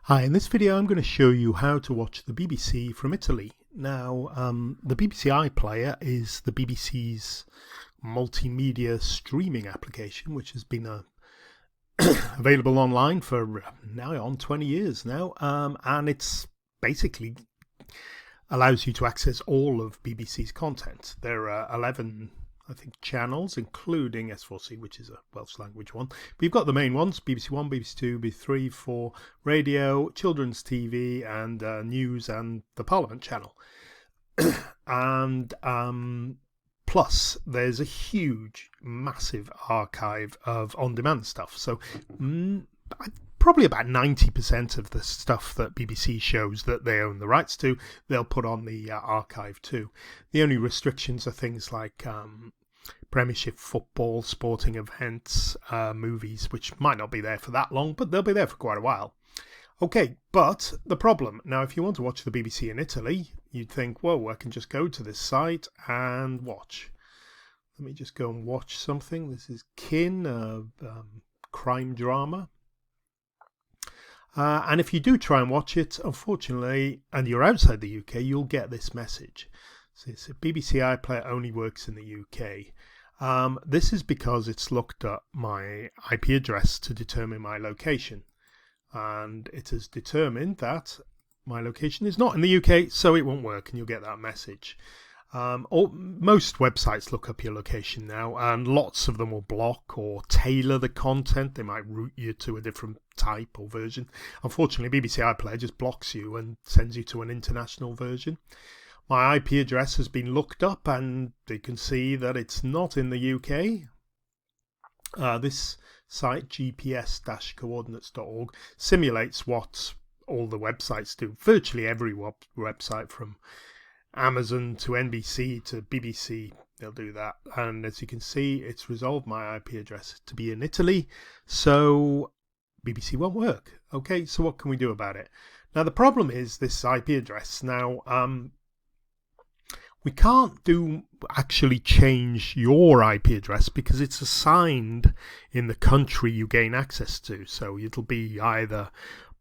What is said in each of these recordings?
Hi, in this video I'm going to show you how to watch the BBC from Italy. Now, the BBC iPlayer is the BBC's multimedia streaming application, which has been available online for now on 20 years now, and it's basically allows you to access all of BBC's content. There are 11 I think channels, including S4C, which is a Welsh language one. But you've got the main ones: BBC One, BBC Two, BBC Three, Four, radio, children's TV, and news, and the Parliament channel. And plus, there's a huge, massive archive of on-demand stuff. So probably about 90% of the stuff that BBC shows that they own the rights to, they'll put on the archive too. The only restrictions are things like Premiership football, sporting events, movies, which might not be there for that long, but they'll be there for quite a while. Okay, but the problem, now if you want to watch the BBC in Italy, you'd think, whoa, I can just go to this site and watch. Let me just go and watch something. This is Kin, crime drama. And if you do try and watch it, unfortunately, and you're outside the UK, you'll get this message. So it's BBC iPlayer only works in the UK. This is because it's looked at my IP address to determine my location. And it has determined that my location is not in the UK, so it won't work, and you'll get that message. Most websites look up your location now, and lots of them will block or tailor the content. They might route you to a different type or version. Unfortunately, BBC iPlayer just blocks you and sends you to an international version. My IP address has been looked up, and you can see that it's not in the UK. This site, gps-coordinates.org, simulates what all the websites do. Virtually every website, from Amazon to NBC to BBC, they'll do that. And as you can see, it's resolved my IP address to be in Italy, so BBC won't work. Okay, so what can we do about it? Now, the problem is this IP address. Now, we can't actually change your IP address because it's assigned in the country you gain access to. So it'll be either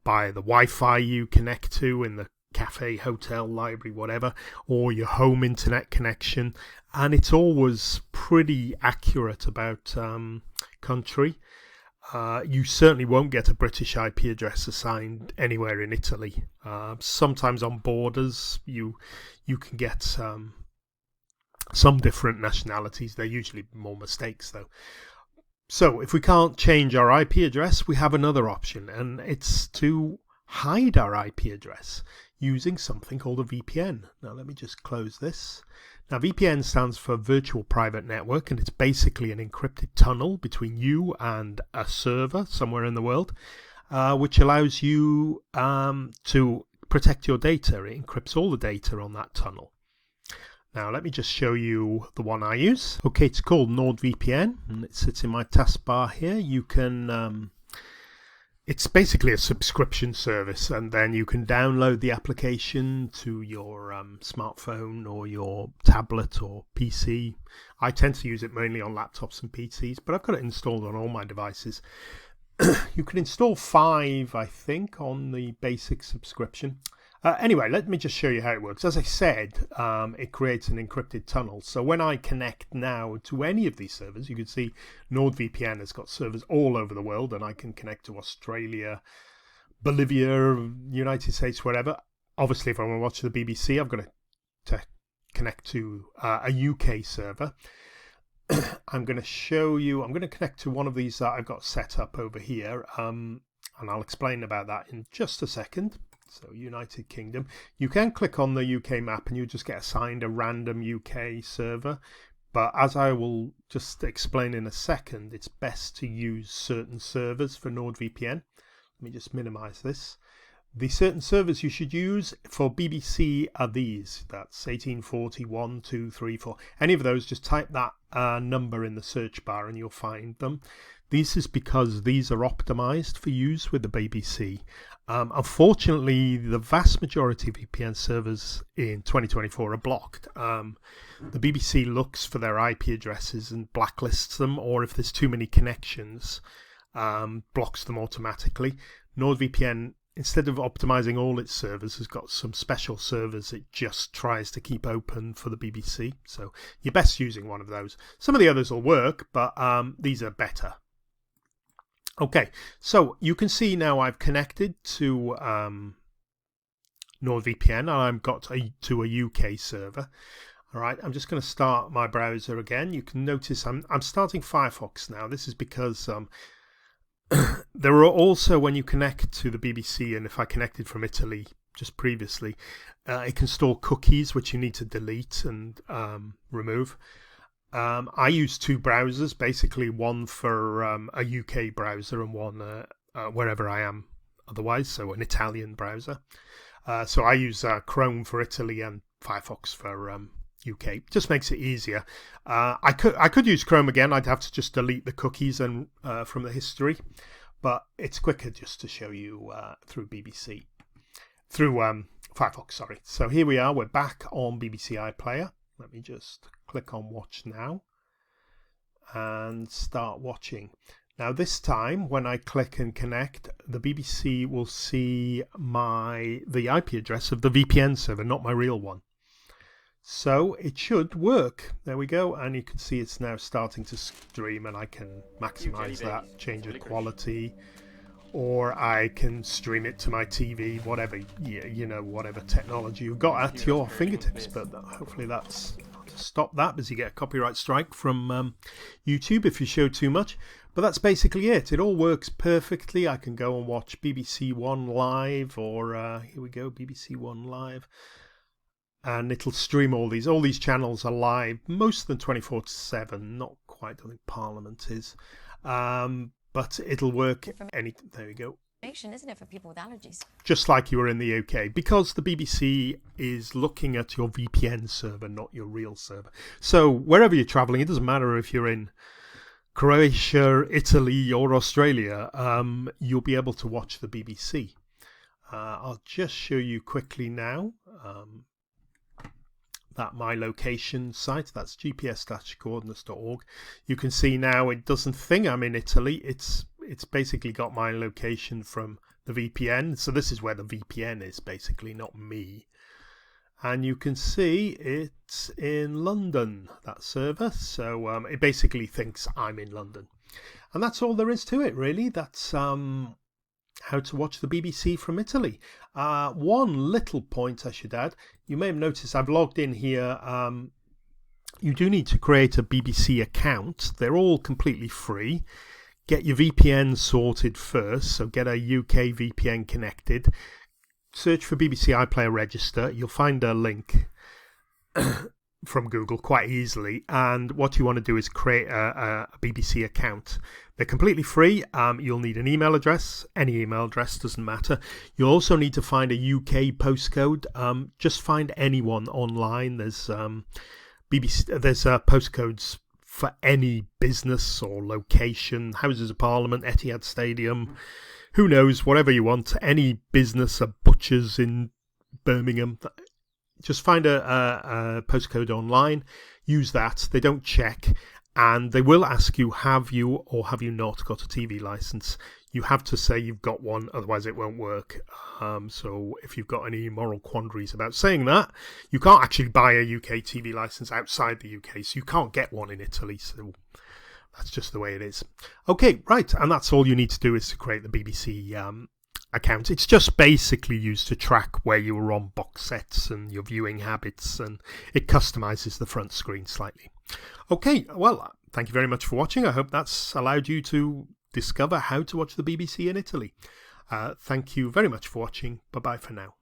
by the Wi-Fi you connect to in the cafe, hotel, library, whatever, or your home internet connection. And it's always pretty accurate about country. You certainly won't get a British IP address assigned anywhere in Italy. Sometimes on borders you can get some different nationalities. They're usually more mistakes though. So if we can't change our IP address, we have another option, and it's to hide our IP address using something called a VPN. Now let me just close this. Now, VPN stands for Virtual Private Network, and it's basically an encrypted tunnel between you and a server somewhere in the world, which allows you to protect your data. It encrypts all the data on that tunnel. Now, let me just show you the one I use. Okay, it's called NordVPN, and it sits in my taskbar here. You can it's basically a subscription service, and then you can download the application to your smartphone or your tablet or PC. I tend to use it mainly on laptops and PCs, but I've got it installed on all my devices. You can install 5, I think, on the basic subscription. Anyway, let me just show you how it works. As I said, it creates an encrypted tunnel. So when I connect now to any of these servers, you can see NordVPN has got servers all over the world, and I can connect to Australia, Bolivia, United States, whatever. Obviously, if I want to watch the BBC, I've got to connect to a UK server. I'm going to connect to one of these that I've got set up over here, and I'll explain about that in just a second. So United Kingdom. You can click on the UK map and you just get assigned a random UK server. But as I will just explain in a second, it's best to use certain servers for NordVPN. Let me just minimize this. The certain servers you should use for BBC are these. That's 1840, 1, 2, 3, 4. Any of those, just type that number in the search bar and you'll find them. This is because these are optimized for use with the BBC. Unfortunately, the vast majority of VPN servers in 2024 are blocked. The BBC looks for their IP addresses and blacklists them, or if there's too many connections, blocks them automatically. NordVPN instead of optimizing all its servers, has got some special servers it just tries to keep open for the BBC. So you're best using one of those. Some of the others will work, but these are better. Okay, so you can see now I've connected to NordVPN, and I've got to a UK server. All right, I'm just going to start my browser again. You can notice I'm starting Firefox now. This is because there are also, when you connect to the BBC, and if I connected from Italy just previously, it can store cookies which you need to delete and remove. I use two browsers, basically one for a UK browser and one wherever I am otherwise, so an Italian browser. So I use Chrome for Italy and Firefox for UK. Just makes it easier. I could use Chrome again. I'd have to just delete the cookies and from the history, but it's quicker just to show you through Firefox. Sorry. So here we are. We're back on BBC iPlayer. Let me just click on Watch Now and start watching. Now this time, when I click and connect, the BBC will see the IP address of the VPN server, not my real one. So it should work. There we go, and you can see it's now starting to stream, and I can maximize that, change the quality, or I can stream it to my TV, whatever, whatever technology you've got at your fingertips. But hopefully that's to stop that, because you get a copyright strike from YouTube if you show too much. But that's basically it. It all works perfectly. I can go and watch BBC One Live, or here we go, BBC One Live. And it'll stream all these channels are live, most of them 24/7, not quite, I don't think Parliament is. But it'll work there we go. Isn't it, for people with allergies? Just like you were in the UK, because the BBC is looking at your VPN server, not your real server. So wherever you're traveling, it doesn't matter if you're in Croatia, Italy, or Australia, you'll be able to watch the BBC. I'll just show you quickly now that my location site, that's gps-coordinates.org. You can see now it doesn't think I'm in Italy. It's basically got my location from the VPN. So this is where the VPN is, basically, not me. And you can see it's in London, that server. So it basically thinks I'm in London. And that's all there is to it, really. That's how to watch the BBC from Italy. One little point I should add, you may have noticed I've logged in here. You do need to create a BBC account. They're all completely free. Get your VPN sorted first, so get a UK VPN connected. Search for BBC iPlayer Register. You'll find a link from Google quite easily, and what you want to do is create a BBC account. They're completely free. You'll need an email address. Any email address, doesn't matter. You'll also need to find a UK postcode. Just find anyone online. There's postcodes for any business or location, Houses of Parliament, Etihad Stadium, who knows, whatever you want, any business, a butcher's in Birmingham. Just find a postcode online, use that. They don't check, and they will ask you, have you or have you not got a TV license? You have to say you've got one, otherwise it won't work. So if you've got any moral quandaries about saying that, you can't actually buy a UK TV license outside the UK, so you can't get one in Italy. So that's just the way it is. Okay, right, and that's all you need to do is to create the BBC account. It's just basically used to track where you were on box sets and your viewing habits, and it customizes the front screen slightly. Okay, well, thank you very much for watching. I hope that's allowed you to discover how to watch the BBC in Italy. Thank you very much for watching. Bye bye for now.